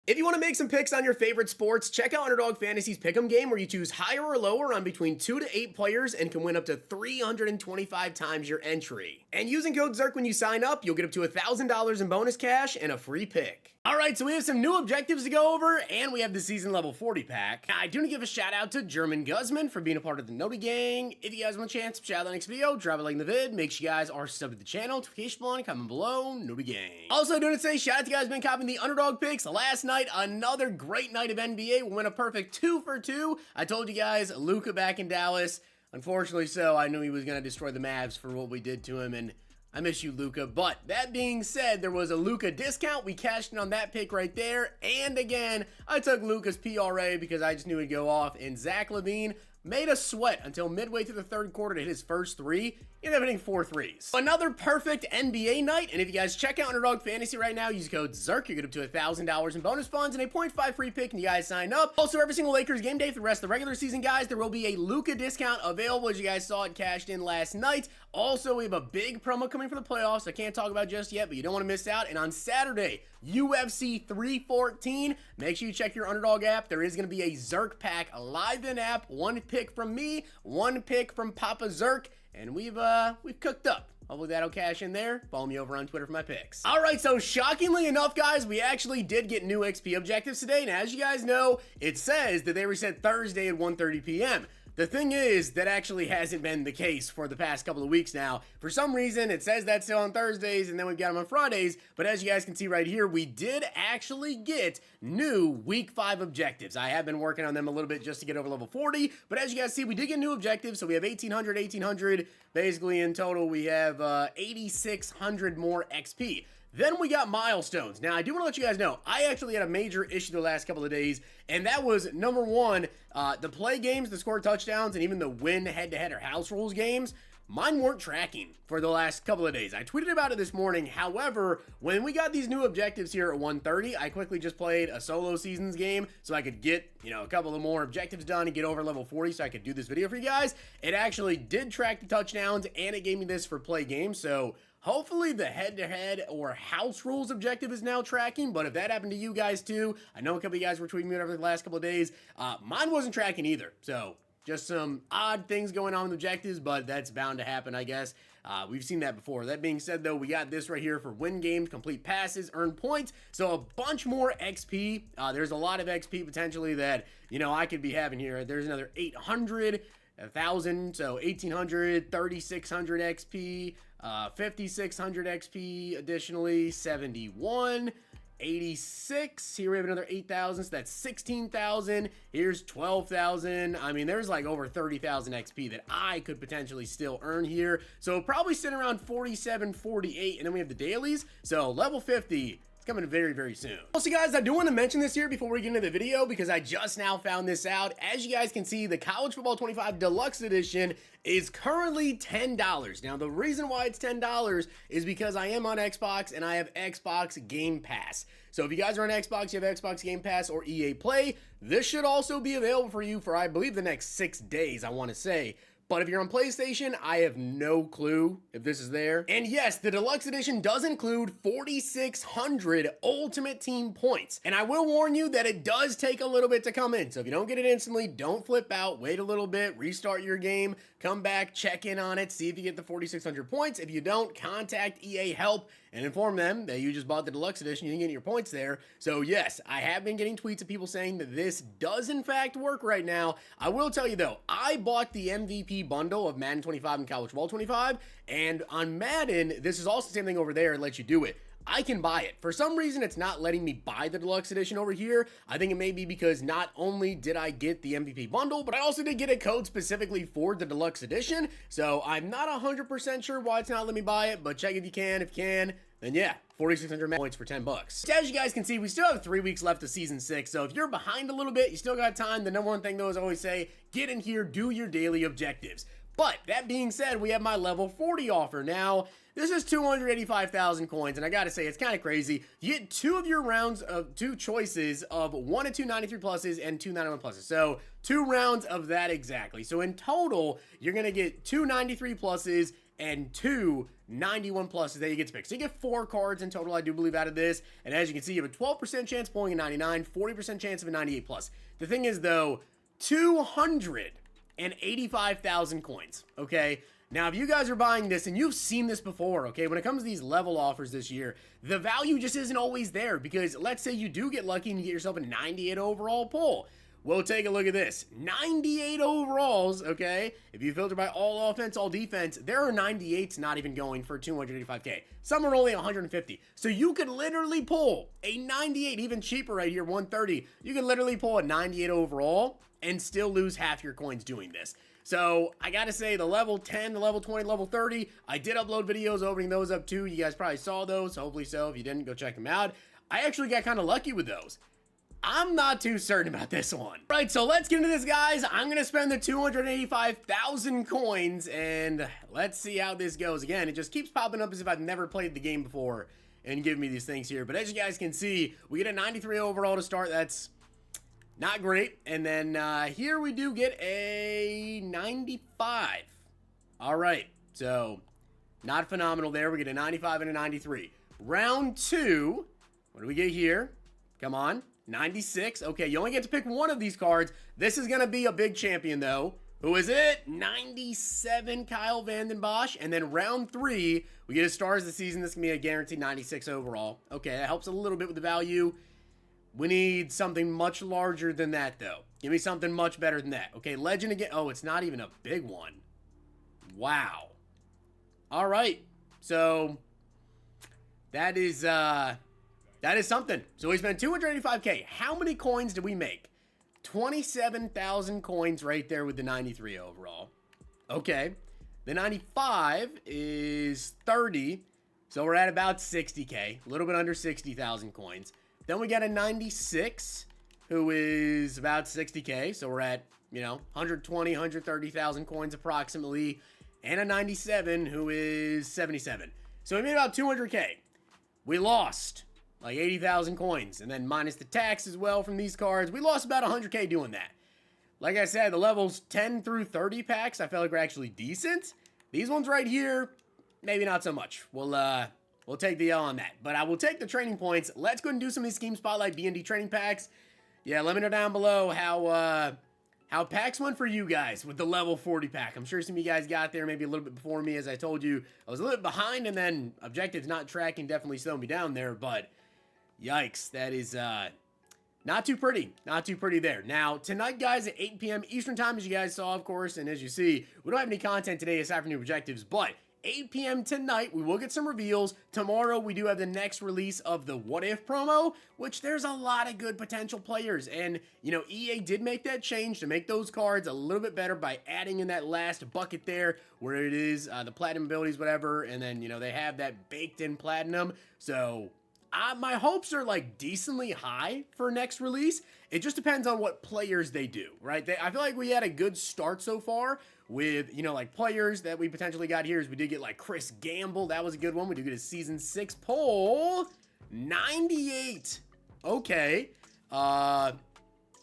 If you want to make some picks on your favorite sports, check out Underdog Fantasy's Pick'em game where you choose higher or lower on between 2 to 8 players and can win up to 325 times your entry. And using code ZIRK when you sign up, you'll get up to $1,000 in bonus cash and a free pick. Alright, so we have some new objectives to go over, and we have the season level 40 pack. I do want to give a shout out to German Guzman for being a part of the Noti Gang. If you guys want a chance to shout out the next video, drop a like in the vid, make sure you guys are subbed to the channel, notification bell, comment below, Noti Gang. Also, I do want to say shout out to you guys who've been copying the Underdog picks. Last night, another great night of NBA. We went a perfect 2 for 2. I told you guys, Luka back in Dallas. Unfortunately so, I knew he was going to destroy the Mavs for what we did to him, and I miss you, Luka. But that being said, there was a Luka discount. We cashed in on that pick right there. And again, I took Luka's PRA because I just knew he'd go off. And Zach LaVine made us sweat until midway through the third quarter to hit his first three. He ended up hitting 4 threes. Another perfect NBA night. And if you guys check out Underdog Fantasy right now, use code ZIRK. You get up to $1,000 in bonus funds and a 0.5 free pick and you guys sign up. Also, every single Lakers game day for the rest of the regular season, guys, there will be a Luka discount available as you guys saw it cashed in last night. Also, we have a big promo coming for the playoffs I can't talk about just yet, but you don't want to miss out. And on Saturday, UFC 314, make sure you check your Underdog app. There is going to be a ZIRK pack live in app. 1 pick from me, 1 pick from Papa ZIRK. And we've cooked up. Hopefully that'll cash in there. Follow me over on Twitter for my picks. All right, so shockingly enough, guys, we actually did get new XP objectives today. And as you guys know, it says that they were set Thursday at 1:30 p.m. The thing is, that actually hasn't been the case for the past couple of weeks now. For some reason, it says that's still on Thursdays, and then we've got them on Fridays. But as you guys can see right here, we did actually get new Week 5 objectives. I have been working on them a little bit just to get over level 40. But as you guys see, we did get new objectives. So we have 1,800, 1,800. Basically, in total, we have 8,600 more XP. Then we got milestones. Now, I do want to let you guys know, I actually had a major issue the last couple of days, and that was, number one, the play games, the score touchdowns, and even the win head-to-head or house rules games. Mine weren't tracking for the last couple of days. I tweeted about it this morning. However, when we got these new objectives here at 1:30, I quickly just played a solo seasons game so I could get, a couple of more objectives done and get over level 40 so I could do this video for you guys. It actually did track the touchdowns, and it gave me this for play games, so hopefully the head-to-head or house rules objective is now tracking, but if that happened to you guys too, I know a couple of you guys were tweeting me over the last couple of days, mine wasn't tracking either, so just some odd things going on with objectives, but that's bound to happen, I guess. We've seen that before. That being said, though, we got this right here for win games, complete passes, earn points. So a bunch more XP. There's a lot of XP potentially that, I could be having here. There's another 800, 1,000, so 1,800, 3,600 XP, 5,600 XP, additionally 71. 86. Here we have another 8,000, so that's 16,000. Here's 12,000. I mean, there's like over 30,000 XP that I could potentially still earn here. So probably sitting around 47, 48, and then we have the dailies. So level 50. Coming very, very soon. Also, guys, I do want to mention this here before we get into the video because I just now found this out. As you guys can see, the College Football 25 Deluxe Edition is currently $10. Now, the reason why it's $10 is because I am on Xbox and I have Xbox Game Pass. So if you guys are on Xbox, you have Xbox Game Pass or EA Play, this should also be available for you for, I believe, the next 6 days, I want to say. But if you're on PlayStation, I have no clue if this is there. And yes, the Deluxe Edition does include 4,600 Ultimate Team points. And I will warn you that it does take a little bit to come in. So if you don't get it instantly, don't flip out, wait a little bit, restart your game, come back, check in on it, see if you get the 4,600 points. If you don't, contact EA Help and inform them that you just bought the Deluxe Edition, you didn't get your points there. So yes, I have been getting tweets of people saying that this does in fact work right now. I will tell you though, I bought the MVP bundle of Madden 25 and College Football 25, and on Madden, this is also the same thing over there, it lets you do it. I can buy it. For some reason, it's not letting me buy the Deluxe Edition over here. I think it may be because not only did I get the MVP bundle, but I also did get a code specifically for the Deluxe Edition. So I'm not 100% sure why it's not letting me buy it, but check if you can. If you can, then yeah, 4,600 points for $10. As you guys can see, we still have 3 weeks left of Season 6, so if you're behind a little bit, you still got time. The number one thing, though, is I always say, get in here, do your daily objectives. But that being said, we have my level 40 offer. Now, this is 285,000 coins, and I gotta say, it's kind of crazy. You get 2 of your rounds of 2 choices of 1 and 2 93 pluses and 2 91 pluses. So 2 rounds of that exactly. So in total, you're gonna get 2 93 pluses and 2 91 pluses that you get to pick. So you get 4 cards in total, I do believe, out of this. And as you can see, you have a 12% chance of pulling a 99, 40% chance of a 98 plus. The thing is, though, 285,000 coins, okay? Now, if you guys are buying this, and you've seen this before, okay, when it comes to these level offers this year, the value just isn't always there, because let's say you do get lucky and you get yourself a 98 overall pull. Well, take a look at this. 98 overalls, okay? If you filter by all offense, all defense, there are 98s not even going for 285K. Some are only 150. So you could literally pull a 98, even cheaper right here, 130. You can literally pull a 98 overall and still lose half your coins doing this. So I gotta say, the level 10, the level 20, level 30, I did upload videos opening those up too. You guys probably saw those, hopefully so. If you didn't, go check them out. I actually got kind of lucky with those. I'm not too certain about this one. Right, so let's get into this, guys. I'm gonna spend the 285,000 coins, and let's see how this goes. Again, it just keeps popping up as if I've never played the game before and giving me these things here. But as you guys can see, we get a 93 overall to start. That's not great. And then here we do get a 95. All right, so not phenomenal there. We get a 95 and a 93. Round 2, what do we get here? Come on. 96. Okay, you only get to pick one of these cards. This is going to be a big champion, though. Who is it? 97, Kyle Vanden Bosch. And then round 3, we get a Stars of the Season. This can be a guaranteed 96 overall. Okay, that helps a little bit with the value. We need something much larger than that, though. Give me something much better than that. Okay, Legend again. Oh, it's not even a big one. Wow. All right. So, that is something. So we spent 285K. How many coins did we make? 27,000 coins right there with the 93 overall. Okay. The 95 is 30. So we're at about 60K. A little bit under 60,000 coins. Then we got a 96 who is about 60K. So we're at, 120, 130,000 coins approximately. And a 97 who is 77. So we made about 200K. We lost like 80,000 coins, and then minus the tax as well from these cards, we lost about 100K doing that. Like I said, the levels 10 through 30 packs, I felt like were actually decent. These ones right here, maybe not so much. We'll take the L on that, but I will take the training points. Let's go and do some of these Scheme Spotlight B&D training packs. Yeah, let me know down below how packs went for you guys with the level 40 pack. I'm sure some of you guys got there maybe a little bit before me. As I told you, I was a little bit behind, and then objectives not tracking definitely slowed me down there, but yikes, that is not too pretty. Not too pretty there. Now, tonight, guys, at 8 p.m. Eastern Time, as you guys saw, of course, and as you see, we don't have any content today aside from new objectives, but 8 p.m. tonight, we will get some reveals. Tomorrow, we do have the next release of the What If promo, which there's a lot of good potential players. And, EA did make that change to make those cards a little bit better by adding in that last bucket there where it is the platinum abilities, whatever, and then, they have that baked in platinum. So my hopes are like decently high for next release. It just depends on what players they do, right? I feel like we had a good start so far with, like players that we potentially got here. Is we did get like Chris Gamble. That was a good one. We did get a season 6 poll. 98. Okay.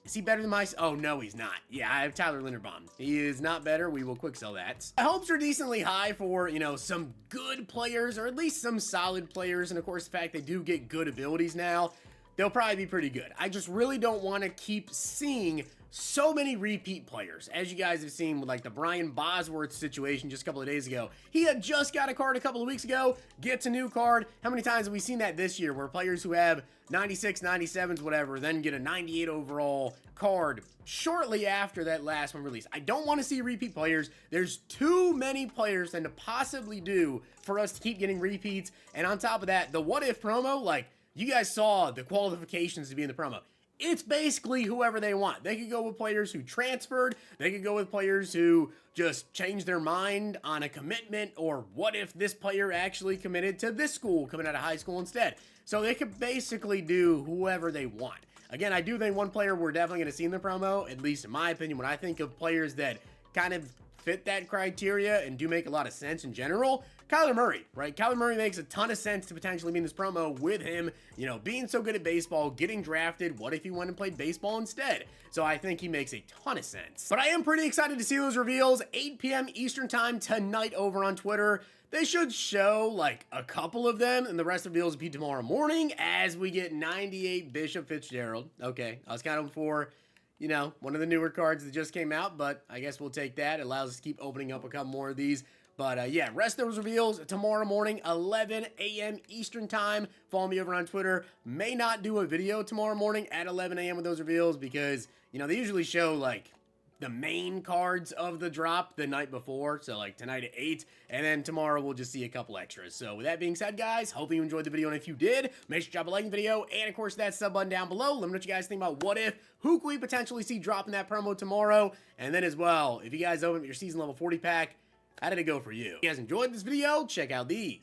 Is he better than my... Oh, no, he's not. Yeah, I have Tyler Linderbaum. He is not better. We will quick sell that. My hopes are decently high for, some good players, or at least some solid players. And, of course, the fact they do get good abilities now, they'll probably be pretty good. I just really don't want to keep seeing so many repeat players. As you guys have seen with like the Brian Bosworth situation just a couple of days ago. He had just got a card a couple of weeks ago, gets a new card. How many times have we seen that this year where players who have 96, 97s, whatever, then get a 98 overall card shortly after that last one released? I don't want to see repeat players. There's too many players than to possibly do for us to keep getting repeats. And on top of that, the What If promo, like, you guys saw the qualifications to be in the promo. It's basically whoever they want. They could go with players who transferred. They could go with players who just changed their mind on a commitment, or what if this player actually committed to this school coming out of high school instead. So they could basically do whoever they want. Again, I do think one player we're definitely going to see in the promo, at least in my opinion, when I think of players that kind of fit that criteria and do make a lot of sense in general. Kyler Murray, right? Kyler Murray makes a ton of sense to potentially be in this promo with him, you know, being so good at baseball, getting drafted. What if he went and played baseball instead? So I think he makes a ton of sense. But I am pretty excited to see those reveals. 8 p.m. Eastern time tonight over on Twitter. They should show like a couple of them, and the rest of the reveals will be tomorrow morning as we get 98 Bishop Fitzgerald. Okay, I was kind of for, you know, one of the newer cards that just came out, but I guess we'll take that. It allows us to keep opening up a couple more of these. But yeah, rest of those reveals tomorrow morning, 11 a.m. Eastern time. Follow me over on Twitter. May not do a video tomorrow morning at 11 a.m. with those reveals because, you know, they usually show like the main cards of the drop the night before. So like tonight at 8, and then tomorrow we'll just see a couple extras. So with that being said, guys, hopefully you enjoyed the video, and if you did, make sure to drop a like in the video, and of course that sub button down below. Let me know what you guys think about what if, who could we potentially see dropping that promo tomorrow, and then as well, if you guys open your season level 40 pack, how did it go for you? If you guys enjoyed this video, check out these.